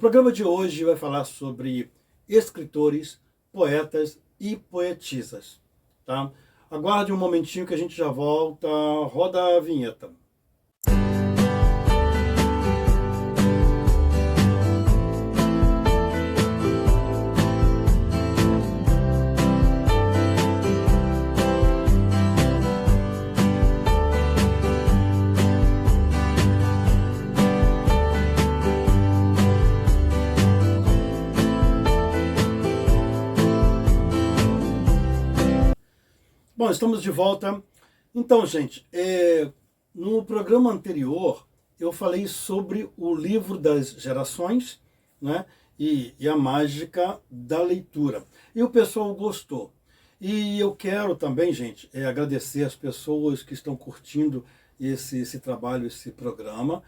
programa de hoje vai falar sobre escritores, poetas e poetisas, tá? Aguarde um momentinho que a gente já volta, roda a vinheta. Bom, estamos de volta. Então, gente, no programa anterior eu falei sobre o livro das gerações, né, e a mágica da leitura. E o pessoal gostou. E eu quero também, gente, agradecer as pessoas que estão curtindo esse trabalho, esse programa,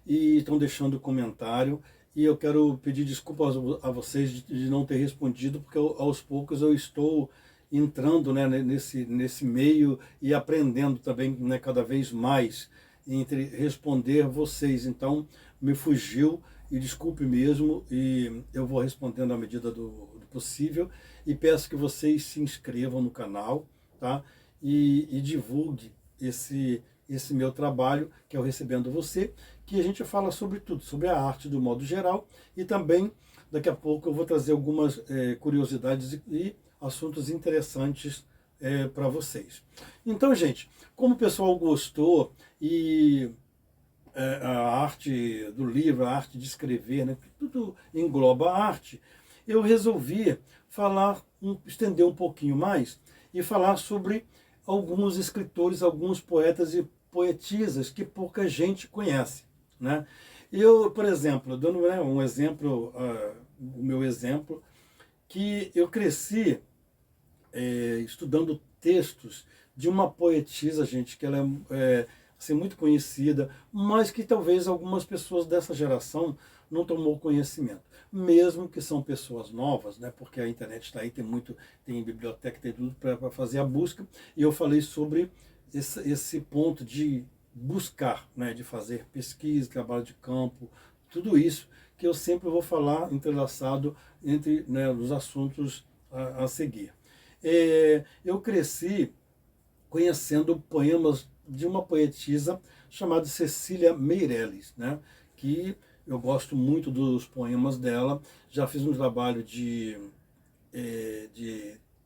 e estão deixando comentário. E eu quero pedir desculpas a vocês de não ter respondido, porque aos poucos eu estou entrando, né, nesse meio e aprendendo também, né, cada vez mais entre responder vocês. Então, me fugiu e desculpe mesmo, e eu vou respondendo à medida do possível, e peço que vocês se inscrevam no canal, tá? E divulgue esse meu trabalho, que é o Recebendo Você, que a gente fala sobre tudo, sobre a arte do modo geral, e também daqui a pouco eu vou trazer algumas curiosidades e assuntos interessantes para vocês. Então, gente, como o pessoal gostou e a arte do livro, a arte de escrever, né, tudo engloba a arte, eu resolvi estender um pouquinho mais e falar sobre alguns escritores, alguns poetas e poetisas que pouca gente conhece, né? Eu, por exemplo, dando, né, um exemplo, o meu exemplo, que eu cresci estudando textos de uma poetisa, gente, que ela é assim, muito conhecida, mas que talvez algumas pessoas dessa geração não tomou conhecimento. Mesmo que são pessoas novas, né, porque a internet está aí, tem biblioteca, tem tudo para fazer a busca, e eu falei sobre esse ponto de buscar, né, de fazer pesquisa, trabalho de campo, tudo isso que eu sempre vou falar entrelaçado entre, né, os assuntos a seguir. Eu cresci conhecendo poemas de uma poetisa chamada Cecília Meirelles, né, que eu gosto muito dos poemas dela. Já fiz um trabalho de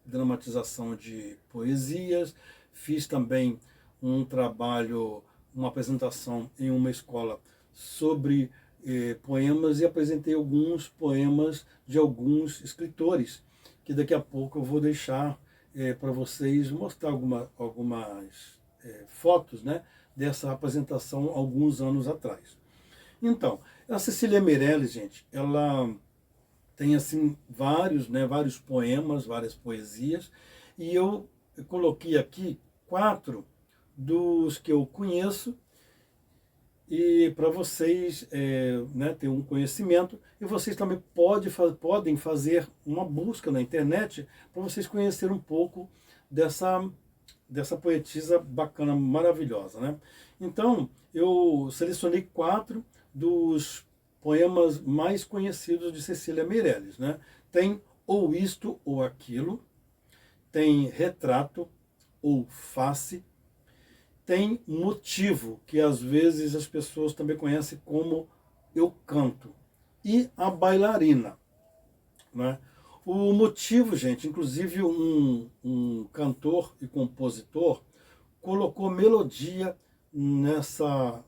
dramatização de poesias, fiz também um trabalho, uma apresentação em uma escola sobre poemas, e apresentei alguns poemas de alguns escritores, que daqui a pouco eu vou deixar para vocês mostrar algumas fotos, né, dessa apresentação alguns anos atrás. Então, a Cecília Meirelles, gente, ela tem assim vários poemas, várias poesias, e eu coloquei aqui 4 dos que eu conheço, e para vocês né, ter um conhecimento, e vocês também podem fazer uma busca na internet para vocês conhecerem um pouco dessa poetisa bacana, maravilhosa, né? Então, eu selecionei 4 dos poemas mais conhecidos de Cecília Meirelles, né? Tem Ou Isto ou Aquilo, tem Retrato ou Face, tem Motivo, que às vezes as pessoas também conhecem como Eu Canto, e A Bailarina, né? O Motivo, gente, inclusive um cantor e compositor colocou melodia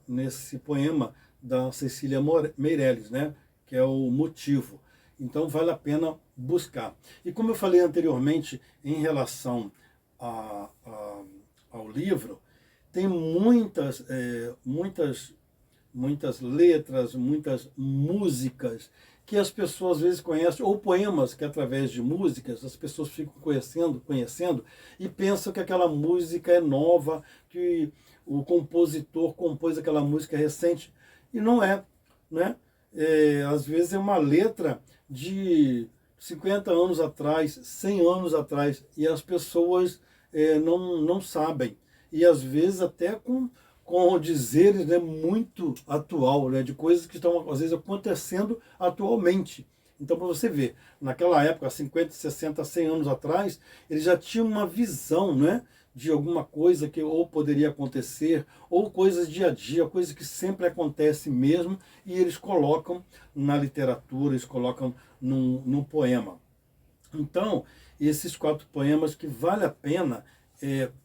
nesse poema da Cecília Meirelles, né, que é o Motivo. Então vale a pena buscar. E como eu falei anteriormente em relação ao livro, tem muitas letras, muitas músicas que as pessoas às vezes conhecem, ou poemas que através de músicas as pessoas ficam conhecendo e pensam que aquela música é nova, que o compositor compôs aquela música recente, e não é, né? Às vezes é uma letra de 50 anos atrás, 100 anos atrás, e as pessoas não sabem. E às vezes até com com dizeres, né, muito atual, né, de coisas que estão, às vezes, acontecendo atualmente. Então, para você ver, naquela época, 50, 60, 100 anos atrás, eles já tinham uma visão, né, de alguma coisa que ou poderia acontecer, ou coisas dia a dia, coisas que sempre acontecem mesmo, e eles colocam na literatura, eles colocam num poema. Então, esses 4 poemas que vale a pena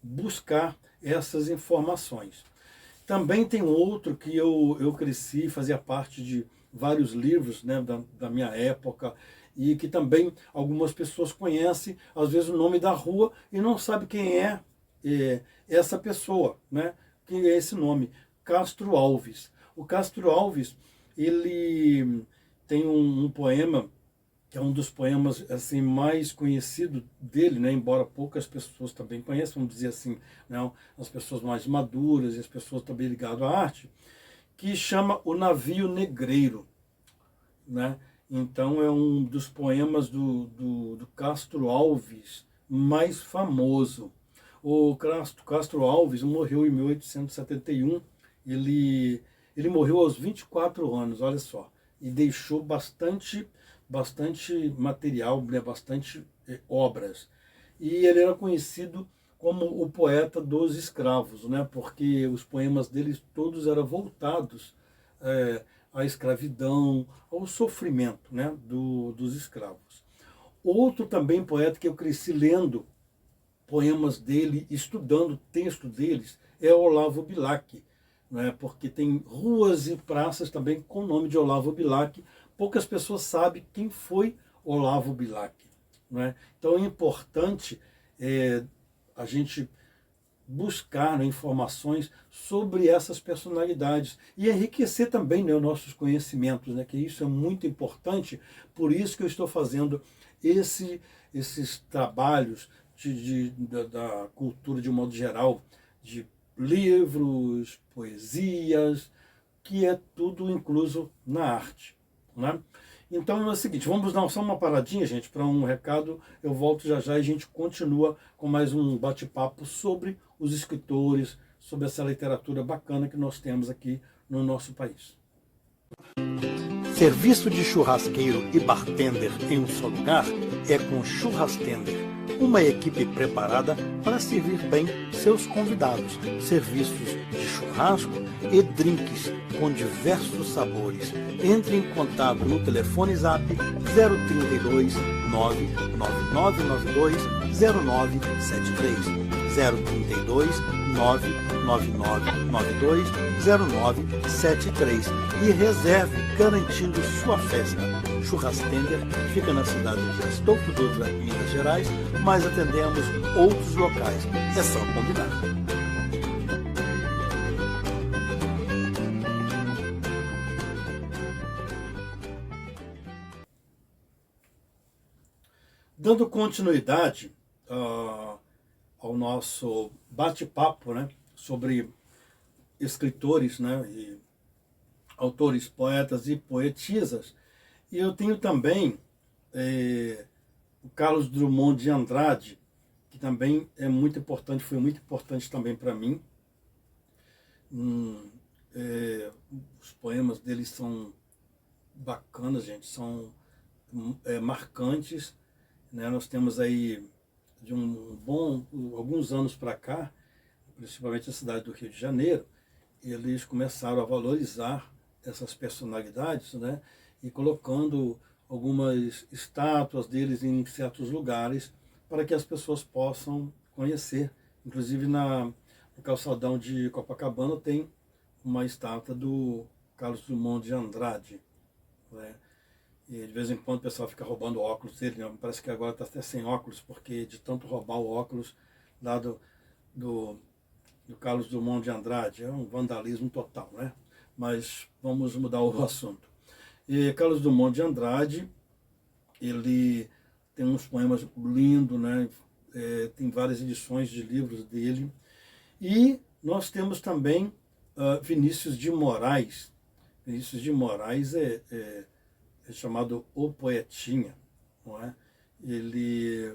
buscar essas informações. Também tem outro que eu cresci, fazia parte de vários livros, né, da minha época, e que também algumas pessoas conhecem, às vezes, o nome da rua e não sabe quem é essa pessoa, né? Quem é esse nome? Castro Alves. O Castro Alves, ele tem um poema que é um dos poemas assim mais conhecido dele, né? Embora poucas pessoas também conheçam, vamos dizer assim, né? As pessoas mais maduras e as pessoas também ligadas à arte, que chama O Navio Negreiro, né? Então é um dos poemas do Castro Alves mais famoso. O Castro Alves morreu em 1871, ele morreu aos 24 anos, olha só, e deixou bastante material, né, bastante obras. E ele era conhecido como o poeta dos escravos, né, porque os poemas dele todos eram voltados à escravidão, ao sofrimento, né, dos escravos. Outro também poeta que eu cresci lendo poemas dele, estudando o texto deles, é Olavo Bilac, né? Porque tem ruas e praças também com o nome de Olavo Bilac. Poucas pessoas sabem quem foi Olavo Bilac. Né? Então é importante a gente buscar, né, informações sobre essas personalidades e enriquecer também, né, os nossos conhecimentos, né, que isso é muito importante. Por isso que eu estou fazendo esses trabalhos da cultura de um modo geral, de livros, poesias, que é tudo incluso na arte. Né? Então é o seguinte, vamos dar só uma paradinha, gente, para um recado. Eu volto já já e a gente continua com mais um bate-papo sobre os escritores, sobre essa literatura bacana que nós temos aqui no nosso país. Serviço de churrasqueiro e bartender em um só lugar é com Churrastender, uma equipe preparada para servir bem seus convidados. Serviços de churrasco e drinks com diversos sabores. Entre em contato no telefone Zap 032 99992 0973 032 99992 0973 e reserve, garantindo sua festa. Churrastender fica na cidade de Astolfo Dutra, Minas Gerais, mas atendemos outros locais. É só combinar. Dando continuidade ao nosso bate-papo, né, sobre escritores, né, e autores, poetas e poetisas, e eu tenho também o Carlos Drummond de Andrade, que também é muito importante, foi muito importante também para mim. Os poemas dele são bacanas, gente, são marcantes. Né? Nós temos aí, de alguns anos para cá, principalmente na cidade do Rio de Janeiro, eles começaram a valorizar essas personalidades, né? E colocando algumas estátuas deles em certos lugares para que as pessoas possam conhecer. Inclusive no calçadão de Copacabana tem uma estátua do Carlos Drummond de Andrade. Né? E de vez em quando o pessoal fica roubando o óculos dele, né? Parece que agora está até sem óculos, porque de tanto roubar o óculos lá do Carlos Drummond de Andrade, é um vandalismo total, né? Mas vamos mudar o assunto. E Carlos Drummond de Andrade, ele tem uns poemas lindos, né? Tem várias edições de livros dele. E nós temos também Vinícius de Moraes. Vinícius de Moraes é chamado O Poetinha, não é? Ele é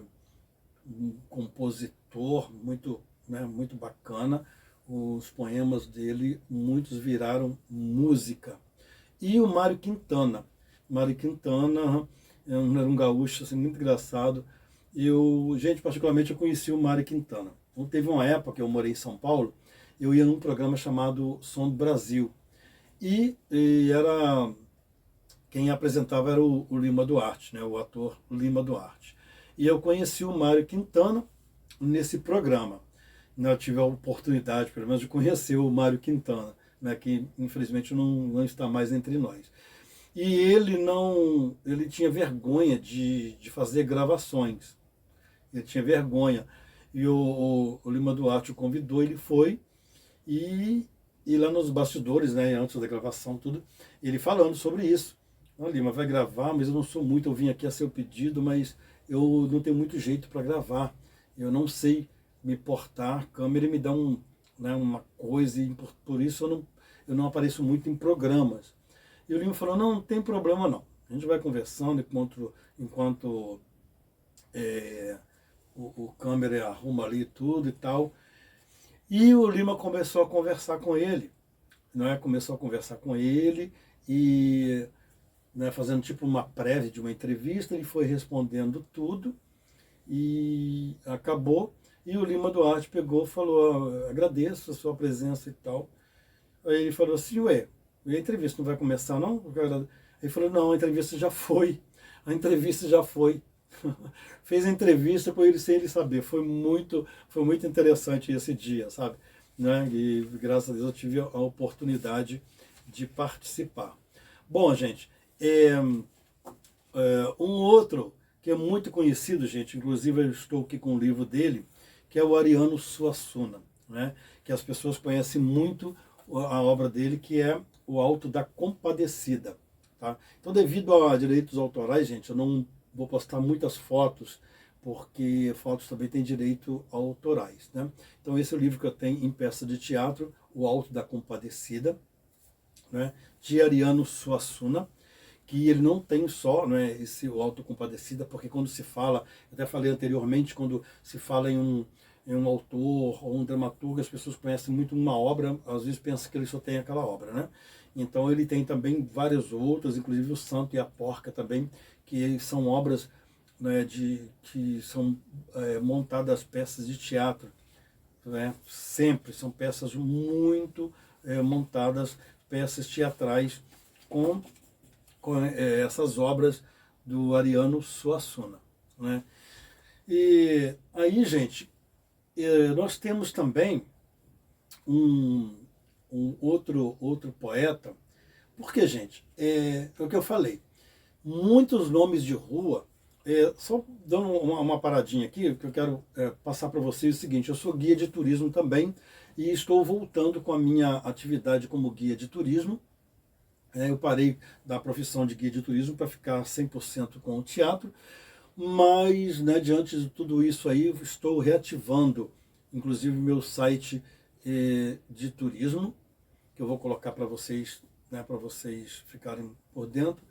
um compositor muito, né, muito bacana, os poemas dele, muitos viraram música. E o Mário Quintana. Mário Quintana era um gaúcho assim, muito engraçado. Gente, particularmente eu conheci o Mário Quintana. Então, teve uma época que eu morei em São Paulo, eu ia num programa chamado Som do Brasil. E era quem apresentava era o Lima Duarte, né, o ator Lima Duarte. E eu conheci o Mário Quintana nesse programa. Eu tive a oportunidade, pelo menos, de conhecer o Mário Quintana, né, que infelizmente não está mais entre nós. E ele tinha vergonha de fazer gravações. Ele tinha vergonha. E o Lima Duarte o convidou, ele foi, e lá nos bastidores, né, antes da gravação, tudo, ele falando sobre isso. Lima, vai gravar, mas eu não sou muito, eu vim aqui a seu pedido, mas eu não tenho muito jeito para gravar. Eu não sei me portar, a câmera me dá uma coisa, e por isso eu não apareço muito em programas. E o Lima falou, não tem problema não. A gente vai conversando enquanto o câmera arruma ali tudo e tal. E o Lima começou a conversar com ele. Começou a conversar com ele e fazendo tipo uma prévia de uma entrevista, ele foi respondendo tudo e acabou. E o Lima Duarte pegou e falou, agradeço a sua presença e tal. Aí ele falou assim, ué, e a entrevista não vai começar não? Ele falou, não, a entrevista já foi. A entrevista já foi. Fez a entrevista por ele sem ele saber. Foi muito interessante esse dia, sabe? E graças a Deus eu tive a oportunidade de participar. Bom, gente, um outro que é muito conhecido, gente, inclusive eu estou aqui com o livro dele, que é o Ariano Suassuna, né? Que as pessoas conhecem muito a obra dele, que é O Alto da Compadecida. Tá? Então, devido a direitos autorais, gente, eu não vou postar muitas fotos, porque fotos também têm direito autorais. Né? Então, esse é o livro que eu tenho em peça de teatro, O Alto da Compadecida, né? De Ariano Suassuna, que ele não tem só esse O Alto da Compadecida, porque quando se fala, eu até falei anteriormente, quando se fala em um autor ou um dramaturgo, as pessoas conhecem muito uma obra, às vezes pensam que ele só tem aquela obra, né? Então ele tem também várias outras, inclusive o Santo e a Porca também, que são obras que são montadas peças de teatro, né? Sempre são peças muito montadas, peças teatrais com essas obras do Ariano Suassuna, né? E aí, gente, nós temos também um outro poeta, porque, gente, é o que eu falei, muitos nomes de rua, só dando uma paradinha aqui, que eu quero passar para vocês o seguinte, eu sou guia de turismo também, e estou voltando com a minha atividade como guia de turismo. Eu parei da profissão de guia de turismo para ficar 100% com o teatro, mas, diante de tudo isso aí, estou reativando, inclusive, meu site de turismo, que eu vou colocar para vocês, para vocês ficarem por dentro.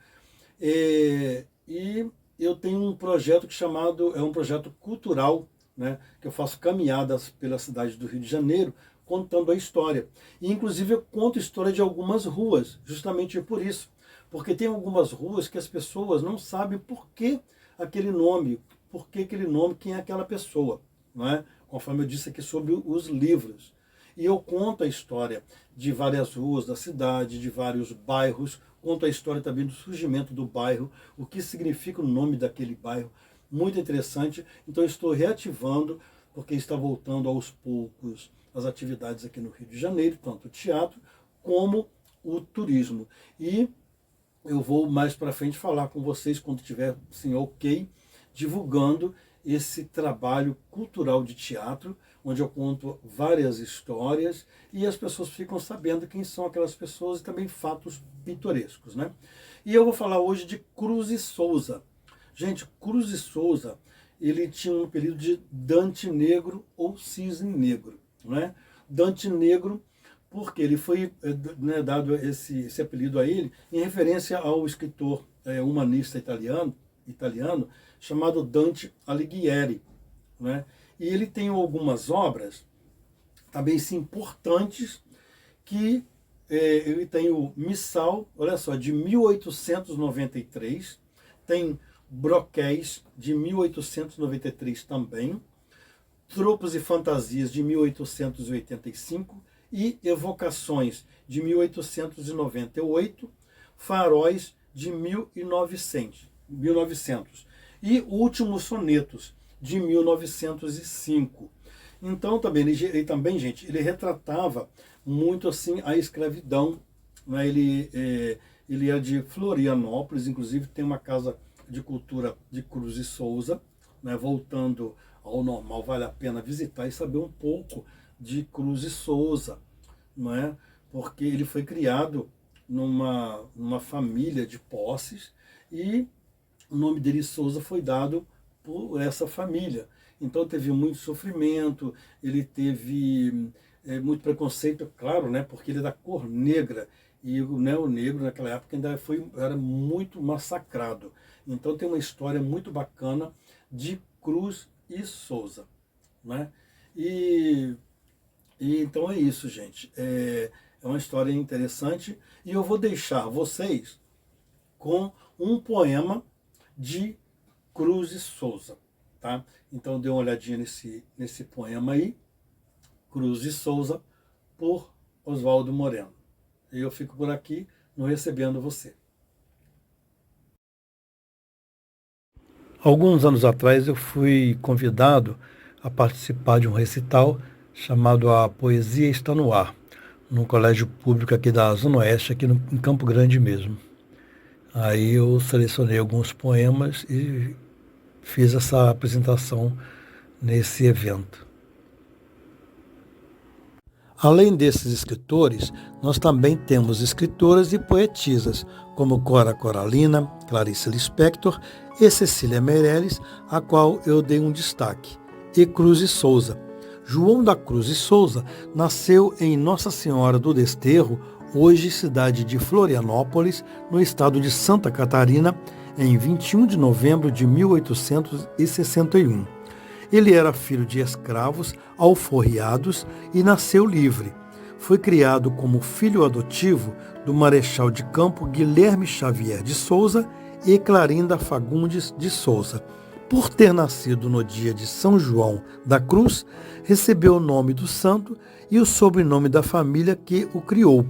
E eu tenho um projeto é um projeto cultural, que eu faço caminhadas pela cidade do Rio de Janeiro, contando a história. E, inclusive, eu conto a história de algumas ruas, justamente por isso. Porque tem algumas ruas que as pessoas não sabem por que aquele nome, quem é aquela pessoa. Conforme eu disse aqui sobre os livros. E eu conto a história de várias ruas da cidade, de vários bairros, conto a história também do surgimento do bairro, o que significa o nome daquele bairro. Muito interessante. Então eu estou reativando, porque está voltando aos poucos as atividades aqui no Rio de Janeiro, tanto o teatro como o turismo. E eu vou mais para frente falar com vocês, quando tiver assim, ok, divulgando esse trabalho cultural de teatro, onde eu conto várias histórias e as pessoas ficam sabendo quem são aquelas pessoas e também fatos pitorescos. E eu vou falar hoje de Cruz e Souza. Gente, Cruz e Souza, ele tinha um apelido de Dante Negro ou Cisne Negro. Dante Negro, porque ele foi dado esse apelido a ele em referência ao escritor humanista italiano chamado Dante Alighieri. E ele tem algumas obras também sim, importantes, que ele tem o Missal, olha só, de 1893, tem Broquéis, de 1893 também, Tropos e Fantasias, de 1885, e Evocações, de 1898, Faróis, de 1900 e Últimos Sonetos, de 1905. Então, também, ele também, gente, ele retratava muito assim a escravidão, né? Ele é de Florianópolis, inclusive tem uma casa de cultura de Cruz e Souza, né? Voltando ao normal, vale a pena visitar e saber um pouco de Cruz e Souza, não é? Porque ele foi criado numa família de posses e o nome dele Souza foi dado por essa família. Então teve muito sofrimento, ele teve muito preconceito, claro, né, porque ele é da cor negra, e né, o negro naquela época ainda era muito massacrado. Então tem uma história muito bacana de Cruz e Souza, né? E então é isso, gente. É uma história interessante, e eu vou deixar vocês com um poema de Cruz e Souza, tá? Então dê uma olhadinha nesse poema aí, Cruz e Souza, por Oswaldo Moreno. E eu fico por aqui no Recebendo Você. Alguns anos atrás eu fui convidado a participar de um recital chamado A Poesia Está no Ar, num colégio público aqui da Zona Oeste, aqui em Campo Grande mesmo. Aí eu selecionei alguns poemas e fiz essa apresentação nesse evento. Além desses escritores, nós também temos escritoras e poetisas, como Cora Coralina, Clarice Lispector e Cecília Meirelles, a qual eu dei um destaque, e Cruz e Souza. João da Cruz e Souza nasceu em Nossa Senhora do Desterro, hoje cidade de Florianópolis, no estado de Santa Catarina, em 21 de novembro de 1861. Ele era filho de escravos alforriados e nasceu livre. Foi criado como filho adotivo do marechal de campo Guilherme Xavier de Souza e Clarinda Fagundes de Souza. Por ter nascido no dia de São João da Cruz, recebeu o nome do santo e o sobrenome da família que o criou.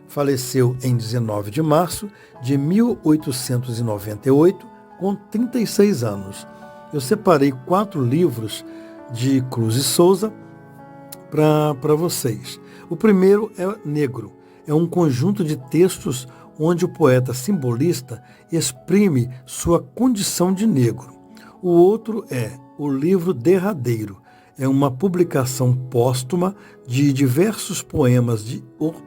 Faleceu em 19 de março de 1898, com 36 anos. Eu separei 4 livros de Cruz e Souza para vocês. O primeiro é Negro. É um conjunto de textos onde o poeta simbolista exprime sua condição de negro. O outro é O Livro Derradeiro. É uma publicação póstuma de diversos poemas de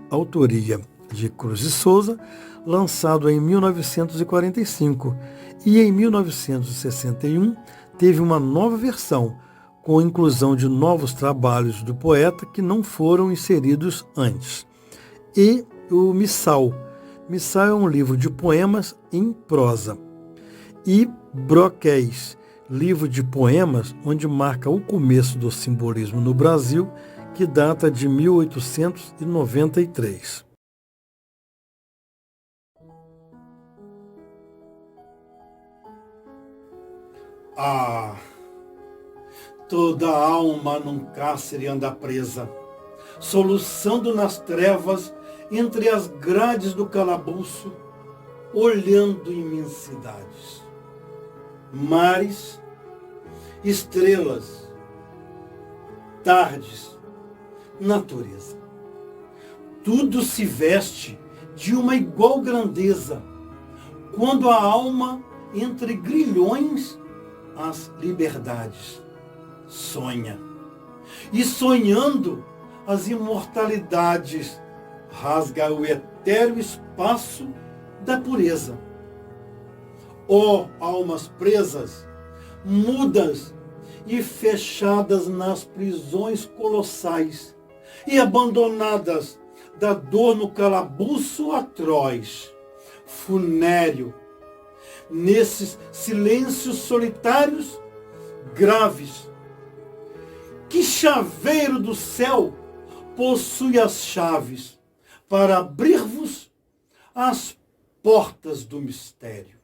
autoria de Cruz e Souza, lançado em 1945. E em 1961 teve uma nova versão, com a inclusão de novos trabalhos do poeta que não foram inseridos antes. E o Missal. Missal é um livro de poemas em prosa. E Broquéis, livro de poemas onde marca o começo do simbolismo no Brasil, que data de 1893. Ah, toda alma num cárcere anda presa, soluçando nas trevas entre as grades do calabouço, olhando imensidades, mares, estrelas, tardes, natureza. Tudo se veste de uma igual grandeza, quando a alma, entre grilhões, as liberdades sonha. E sonhando, as imortalidades rasga o etéreo espaço da pureza. Ó almas presas, mudas e fechadas nas prisões colossais, e abandonadas da dor no calabouço atroz, funéreo, nesses silêncios solitários, graves. Que chaveiro do céu possui as chaves para abrir-vos as portas do mistério.